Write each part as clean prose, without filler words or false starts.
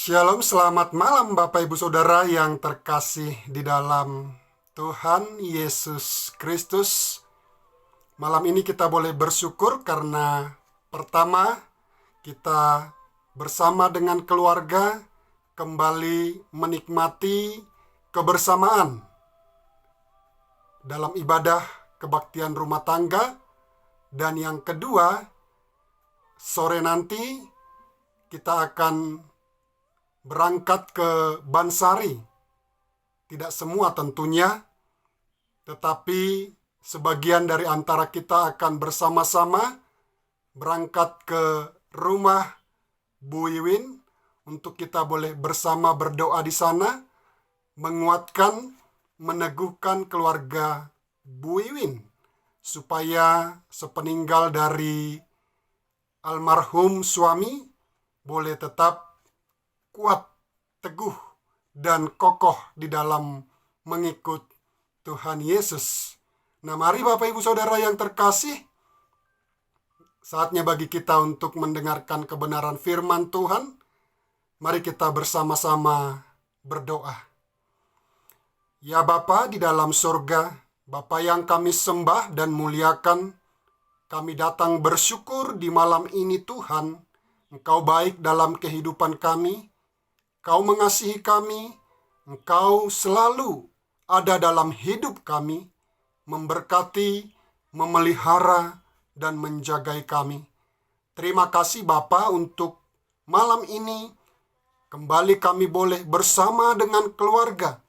Shalom, selamat malam Bapak Ibu Saudara yang terkasih di dalam Tuhan Yesus Kristus. Malam ini kita boleh bersyukur karena pertama kita bersama dengan keluarga kembali menikmati kebersamaan dalam ibadah kebaktian rumah tangga. Dan yang kedua, sore nanti kita akan berangkat ke Bansari. Tidak semua tentunya, tetapi sebagian dari antara kita akan bersama-sama berangkat ke rumah Bu Iwin untuk kita boleh bersama berdoa di sana, menguatkan, meneguhkan keluarga Bu Iwin, supaya sepeninggal dari almarhum suami boleh tetap kuat, teguh, dan kokoh di dalam mengikut Tuhan Yesus. Nah, mari Bapak Ibu Saudara yang terkasih, saatnya bagi kita untuk mendengarkan kebenaran firman Tuhan. Mari kita bersama-sama berdoa. Ya Bapa di dalam surga, Bapa yang kami sembah dan muliakan, kami datang bersyukur di malam ini Tuhan. Engkau baik dalam kehidupan kami, Engkau mengasihi kami, Engkau selalu ada dalam hidup kami, memberkati, memelihara, dan menjagai kami. Terima kasih Bapa untuk malam ini, kembali kami boleh bersama dengan keluarga,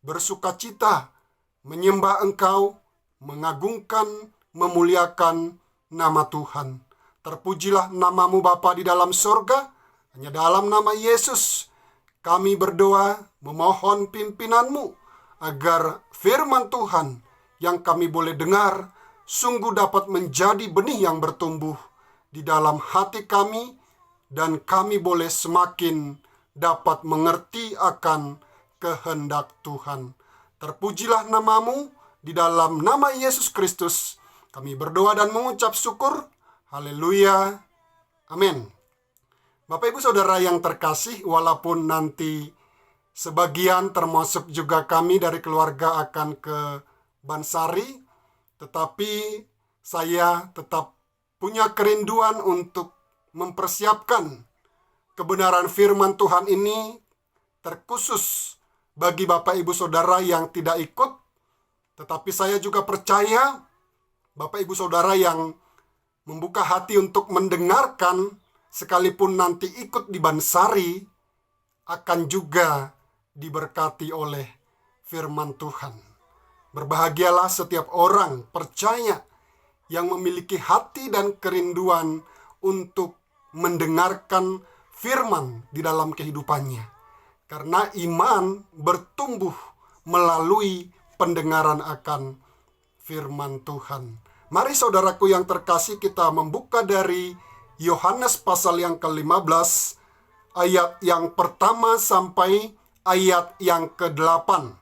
bersukacita, menyembah Engkau, mengagungkan, memuliakan nama Tuhan. Terpujilah namamu Bapa di dalam surga, hanya dalam nama Yesus kami berdoa, memohon pimpinanmu, agar firman Tuhan yang kami boleh dengar, sungguh dapat menjadi benih yang bertumbuh di dalam hati kami, dan kami boleh semakin dapat mengerti akan kehendak Tuhan. Terpujilah namamu, di dalam nama Yesus Kristus kami berdoa dan mengucap syukur. Haleluya. Amin. Bapak Ibu Saudara yang terkasih, walaupun nanti sebagian termasuk juga kami dari keluarga akan ke Bansari, tetapi saya tetap punya kerinduan untuk mempersiapkan kebenaran firman Tuhan ini terkhusus bagi Bapak Ibu Saudara yang tidak ikut. Tetapi saya juga percaya Bapak Ibu Saudara yang membuka hati untuk mendengarkan, sekalipun nanti ikut di Bansari, akan juga diberkati oleh firman Tuhan. Berbahagialah setiap orang percaya yang memiliki hati dan kerinduan untuk mendengarkan firman di dalam kehidupannya. Karena iman bertumbuh melalui pendengaran akan firman Tuhan. Mari saudaraku yang terkasih, kita membuka dari Yohanes pasal yang ke-15, ayat yang pertama sampai ayat yang ke-8.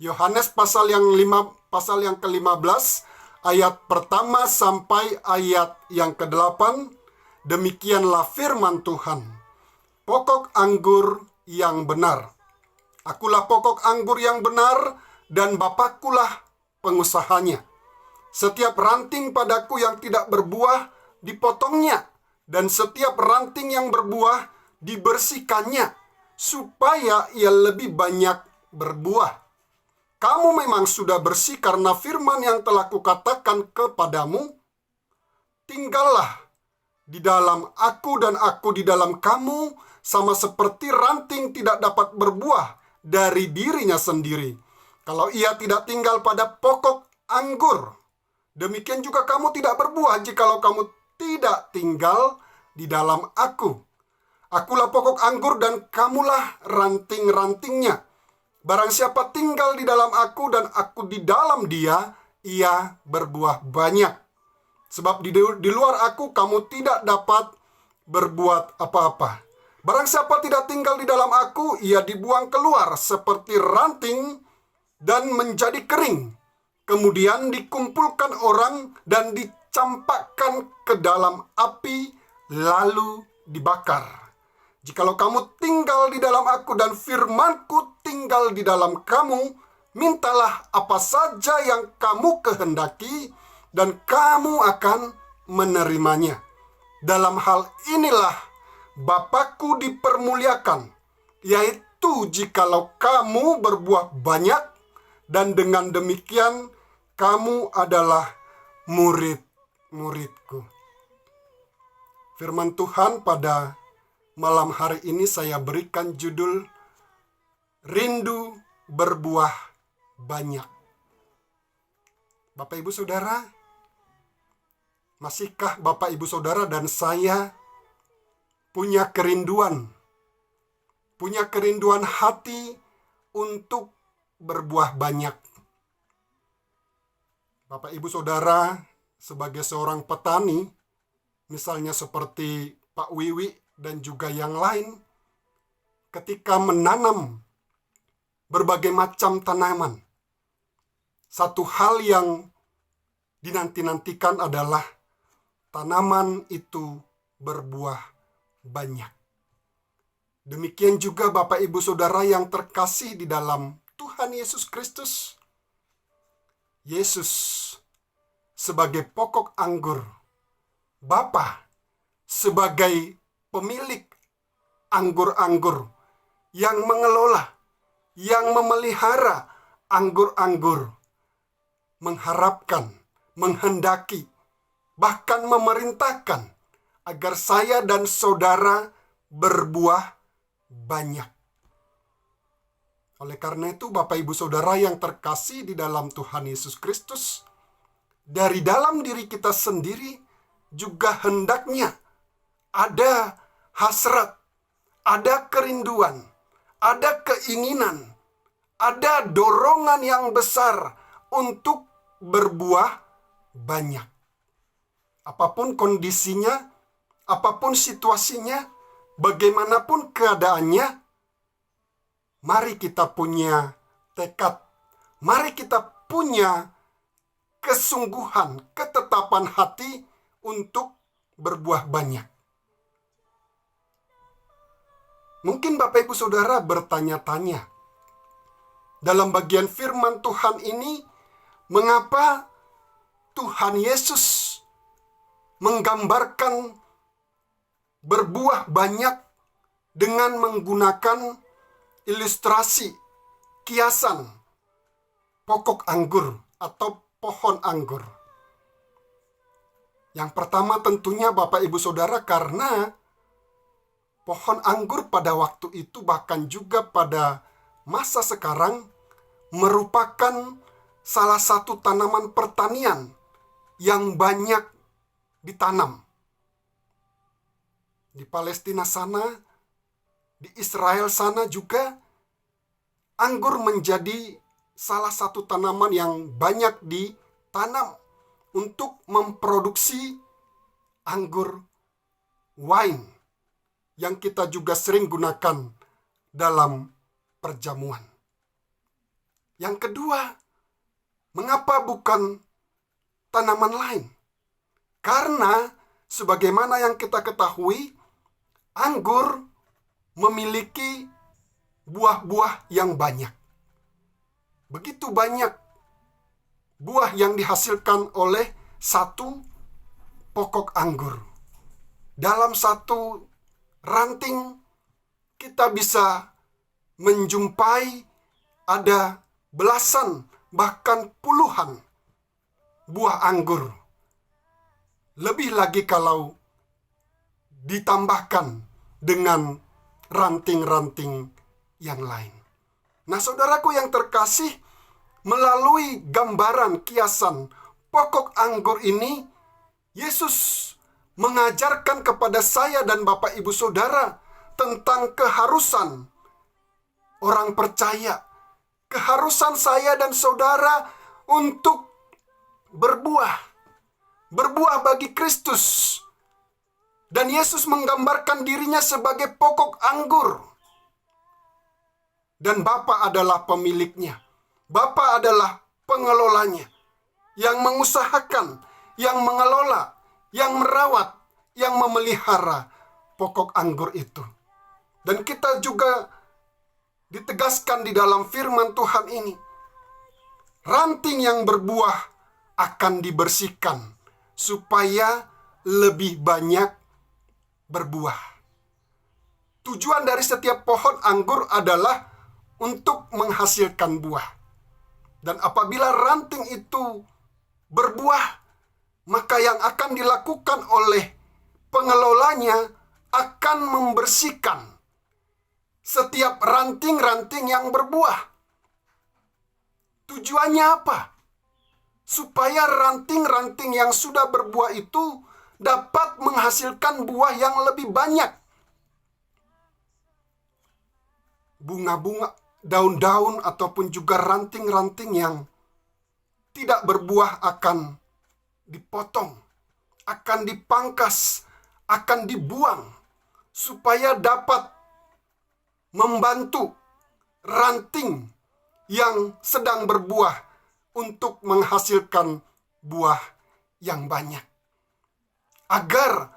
Yohanes pasal yang ke-15, ayat pertama sampai ayat yang ke-8. Demikianlah firman Tuhan. Pokok anggur yang benar. Akulah pokok anggur yang benar, dan Bapakulah pengusahanya. Setiap ranting padaku yang tidak berbuah dipotongnya, dan setiap ranting yang berbuah dibersihkannya, supaya ia lebih banyak berbuah. Kamu memang sudah bersih karena firman yang telah kukatakan kepadamu. Tinggallah di dalam aku dan aku di dalam kamu, sama seperti ranting tidak dapat berbuah dari dirinya sendiri kalau ia tidak tinggal pada pokok anggur. Demikian juga kamu tidak berbuah jikalau kamu tidak tinggal di dalam aku. Akulah pokok anggur dan kamulah ranting-rantingnya. Barang siapa tinggal di dalam aku dan aku di dalam dia, ia berbuah banyak. Sebab di luar aku kamu tidak dapat berbuat apa-apa. Barang siapa tidak tinggal di dalam aku, ia dibuang keluar seperti ranting dan menjadi kering. Kemudian dikumpulkan orang dan dicampakkan ke dalam api, lalu dibakar. Jikalau kamu tinggal di dalam aku dan firman-Ku tinggal di dalam kamu, mintalah apa saja yang kamu kehendaki, dan kamu akan menerimanya. Dalam hal inilah Bapa-Ku dipermuliakan, yaitu jikalau kamu berbuah banyak, dan dengan demikian kamu adalah murid-murid-Ku. Firman Tuhan pada malam hari ini saya berikan judul Rindu Berbuah Banyak. Bapak Ibu Saudara, masihkah Bapak Ibu Saudara dan saya punya kerinduan hati untuk berbuah banyak? Bapak Ibu Saudara, sebagai seorang petani, misalnya seperti Pak Wiwi dan juga yang lain, ketika menanam berbagai macam tanaman, satu hal yang dinanti-nantikan adalah tanaman itu berbuah banyak. Demikian juga Bapak Ibu Saudara yang terkasih di dalam Tuhan Yesus Kristus. Yesus sebagai pokok anggur, Bapa sebagai pemilik anggur-anggur yang mengelola, yang memelihara anggur-anggur, mengharapkan, menghendaki, bahkan memerintahkan agar saya dan saudara berbuah banyak. Oleh karena itu, Bapak Ibu Saudara yang terkasih di dalam Tuhan Yesus Kristus, dari dalam diri kita sendiri juga hendaknya ada hasrat, ada kerinduan, ada keinginan, ada dorongan yang besar untuk berbuah banyak. Apapun kondisinya, apapun situasinya, bagaimanapun keadaannya, mari kita punya tekad, mari kita punya kesungguhan, ketetapan hati untuk berbuah banyak. Mungkin Bapak Ibu Saudara bertanya-tanya, dalam bagian firman Tuhan ini, mengapa Tuhan Yesus menggambarkan berbuah banyak dengan menggunakan ilustrasi, kiasan, pokok anggur atau pohon anggur? Yang pertama tentunya Bapak Ibu Saudara, karena pohon anggur pada waktu itu, bahkan juga pada masa sekarang, merupakan salah satu tanaman pertanian yang banyak ditanam. Di Palestina sana, di Israel sana juga, anggur menjadi salah satu tanaman yang banyak ditanam untuk memproduksi anggur wine yang kita juga sering gunakan dalam perjamuan. Yang kedua, mengapa bukan tanaman lain? Karena sebagaimana yang kita ketahui, anggur memiliki buah-buah yang banyak. Begitu banyak buah yang dihasilkan oleh satu pokok anggur. Dalam satu ranting kita bisa menjumpai ada belasan bahkan puluhan buah anggur. Lebih lagi kalau ditambahkan dengan ranting-ranting yang lain. Nah, saudaraku yang terkasih, melalui gambaran kiasan pokok anggur ini, Yesus mengajarkan kepada saya dan Bapak Ibu Saudara tentang keharusan orang percaya, keharusan saya dan saudara untuk berbuah bagi Kristus. Dan Yesus menggambarkan dirinya sebagai pokok anggur. Dan Bapa adalah pemiliknya. Bapa adalah pengelolanya, yang mengusahakan, yang mengelola, yang merawat, yang memelihara pokok anggur itu. Dan kita juga ditegaskan di dalam firman Tuhan ini, ranting yang berbuah akan dibersihkan supaya lebih banyak berbuah. Tujuan dari setiap pohon anggur adalah untuk menghasilkan buah. Dan apabila ranting itu berbuah, maka yang akan dilakukan oleh pengelolanya akan membersihkan setiap ranting-ranting yang berbuah. Tujuannya apa? Supaya ranting-ranting yang sudah berbuah itu dapat menghasilkan buah yang lebih banyak. Bunga-bunga, daun-daun, ataupun juga ranting-ranting yang tidak berbuah akan dipotong, akan dipangkas, akan dibuang, supaya dapat membantu ranting yang sedang berbuah untuk menghasilkan buah yang banyak. Agar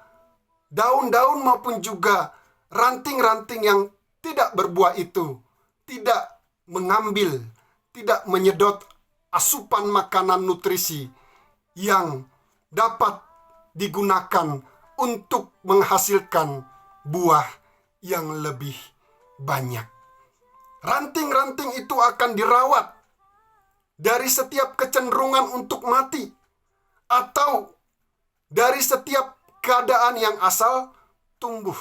daun-daun maupun juga ranting-ranting yang tidak berbuah itu tidak mengambil, tidak menyedot asupan makanan nutrisi yang dapat digunakan untuk menghasilkan buah yang lebih banyak. Ranting-ranting itu akan dirawat dari setiap kecenderungan untuk mati atau dari setiap keadaan yang asal tumbuh.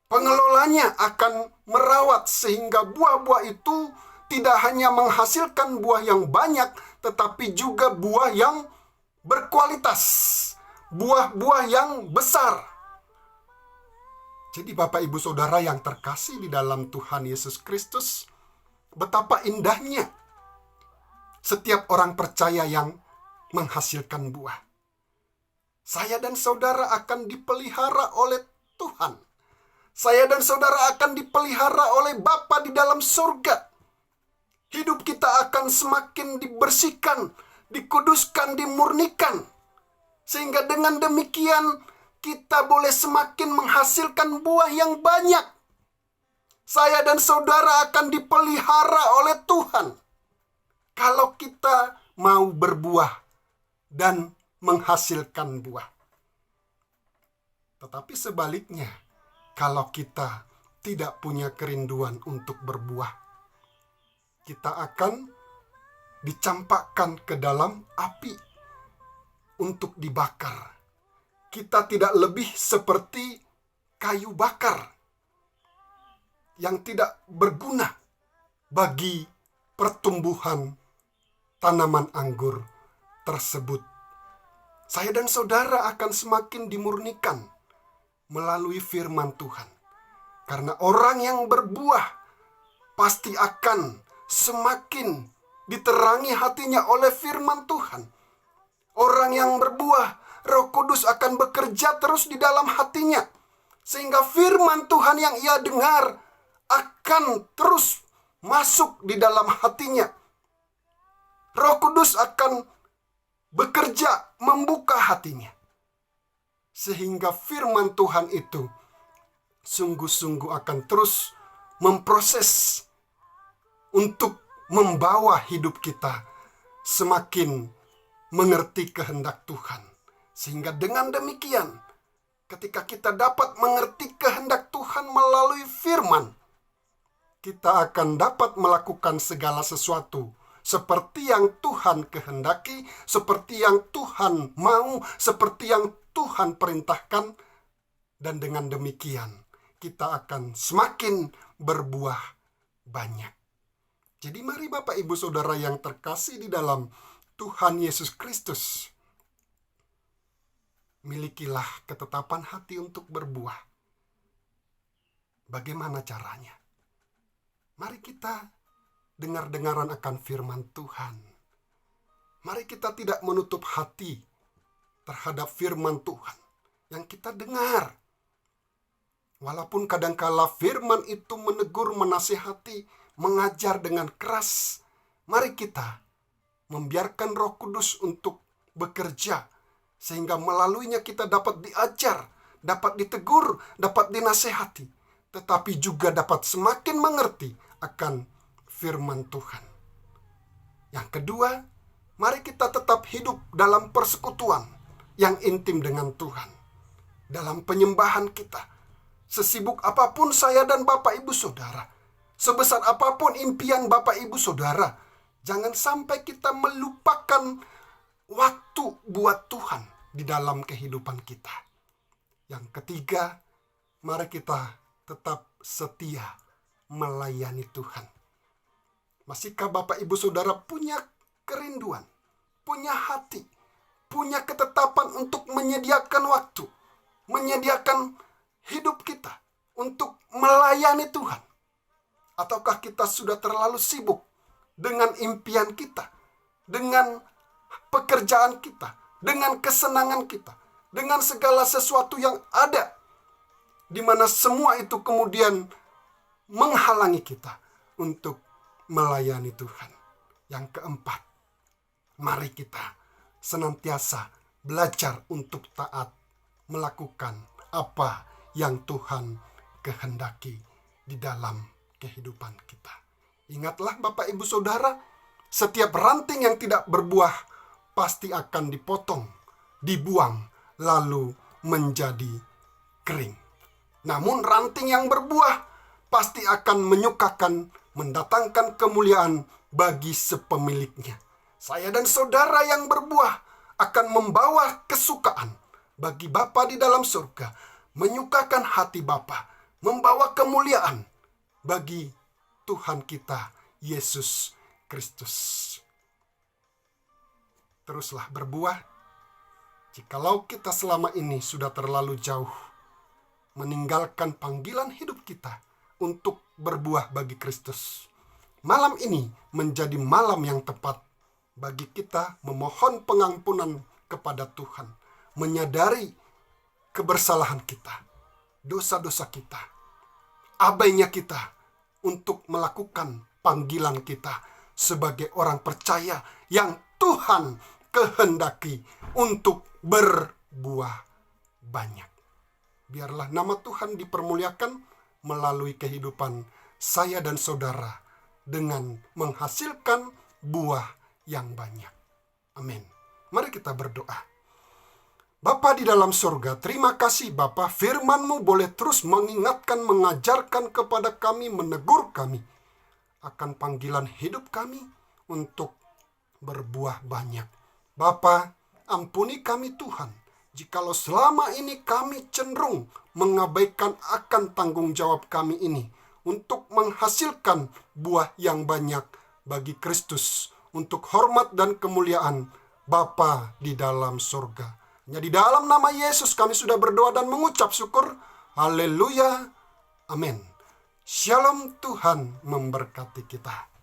Pengelolanya akan merawat sehingga buah-buah itu tidak hanya menghasilkan buah yang banyak, tetapi juga buah yang berkualitas, buah-buah yang besar. Jadi Bapak Ibu Saudara yang terkasih di dalam Tuhan Yesus Kristus, betapa indahnya setiap orang percaya yang menghasilkan buah. Saya dan saudara akan dipelihara oleh Tuhan. Saya dan saudara akan dipelihara oleh Bapa di dalam surga. Hidup kita akan semakin dibersihkan, dikuduskan, dimurnikan. Sehingga dengan demikian kita boleh semakin menghasilkan buah yang banyak. Saya dan saudara akan dipelihara oleh Tuhan kalau kita mau berbuah dan menghasilkan buah. Tetapi sebaliknya, kalau kita tidak punya kerinduan untuk berbuah, kita akan dicampakkan ke dalam api untuk dibakar. Kita tidak lebih seperti kayu bakar yang tidak berguna bagi pertumbuhan tanaman anggur tersebut. Saya dan saudara akan semakin dimurnikan melalui firman Tuhan. Karena orang yang berbuah pasti akan semakin diterangi hatinya oleh firman Tuhan. Orang yang berbuah, Roh Kudus akan bekerja terus di dalam hatinya. Sehingga firman Tuhan yang ia dengar akan terus masuk di dalam hatinya. Roh Kudus akan bekerja membuka hatinya. Sehingga firman Tuhan itu sungguh-sungguh akan terus memproses untuk membawa hidup kita semakin mengerti kehendak Tuhan. Sehingga dengan demikian, ketika kita dapat mengerti kehendak Tuhan melalui firman, kita akan dapat melakukan segala sesuatu seperti yang Tuhan kehendaki, seperti yang Tuhan mau, seperti yang Tuhan perintahkan. Dan dengan demikian, kita akan semakin berbuah banyak. Jadi mari Bapak Ibu Saudara yang terkasih di dalam Tuhan Yesus Kristus, milikilah ketetapan hati untuk berbuah. Bagaimana caranya? Mari kita dengar-dengaran akan firman Tuhan. Mari kita tidak menutup hati terhadap firman Tuhan yang kita dengar. Walaupun kadangkala firman itu menegur, menasihati, mengajar dengan keras, mari kita membiarkan Roh Kudus untuk bekerja, sehingga melaluinya kita dapat diajar, dapat ditegur, dapat dinasihati. tetapi juga dapat semakin mengerti akan firman Tuhan. Yang kedua, mari kita tetap hidup dalam persekutuan yang intim dengan Tuhan. Dalam penyembahan kita, sesibuk apapun saya dan Bapak Ibu Saudara, sebesar apapun impian Bapak Ibu Saudara, jangan sampai kita melupakan waktu buat Tuhan di dalam kehidupan kita. Yang ketiga, mari kita tetap setia melayani Tuhan. Masihkah Bapak Ibu Saudara punya kerinduan, punya hati, punya ketetapan untuk menyediakan waktu, menyediakan hidup kita untuk melayani Tuhan? Ataukah kita sudah terlalu sibuk dengan impian kita, dengan pekerjaan kita, dengan kesenangan kita, dengan segala sesuatu yang ada, di mana semua itu kemudian menghalangi kita untuk melayani Tuhan. Yang keempat, mari kita senantiasa belajar untuk taat melakukan apa yang Tuhan kehendaki di dalam kehidupan kita. Ingatlah Bapak Ibu Saudara, setiap ranting yang tidak berbuah pasti akan dipotong, dibuang, lalu menjadi kering. Namun ranting yang berbuah pasti akan menyukakan, mendatangkan kemuliaan bagi sepemiliknya. Saya dan saudara yang berbuah akan membawa kesukaan bagi Bapa di dalam surga, menyukakan hati Bapa, membawa kemuliaan bagi Tuhan kita, Yesus Kristus. Teruslah berbuah. Jikalau kita selama ini sudah terlalu jauh meninggalkan panggilan hidup kita untuk berbuah bagi Kristus, malam ini menjadi malam yang tepat bagi kita memohon pengampunan kepada Tuhan, menyadari kebersalahan kita, dosa-dosa kita, abainya kita untuk melakukan panggilan kita sebagai orang percaya yang Tuhan kehendaki untuk berbuah banyak. Biarlah nama Tuhan dipermuliakan melalui kehidupan saya dan saudara dengan menghasilkan buah yang banyak. Amin. Mari kita berdoa. Bapa di dalam surga, terima kasih Bapa, firman-Mu boleh terus mengingatkan, mengajarkan kepada kami, menegur kami akan panggilan hidup kami untuk berbuah banyak. Bapa, ampuni kami Tuhan, jikalau selama ini kami cenderung mengabaikan akan tanggung jawab kami ini untuk menghasilkan buah yang banyak bagi Kristus, untuk hormat dan kemuliaan Bapa di dalam surga. Hanya di dalam nama Yesus kami sudah berdoa dan mengucap syukur. Haleluya. Amin. Shalom, Tuhan memberkati kita.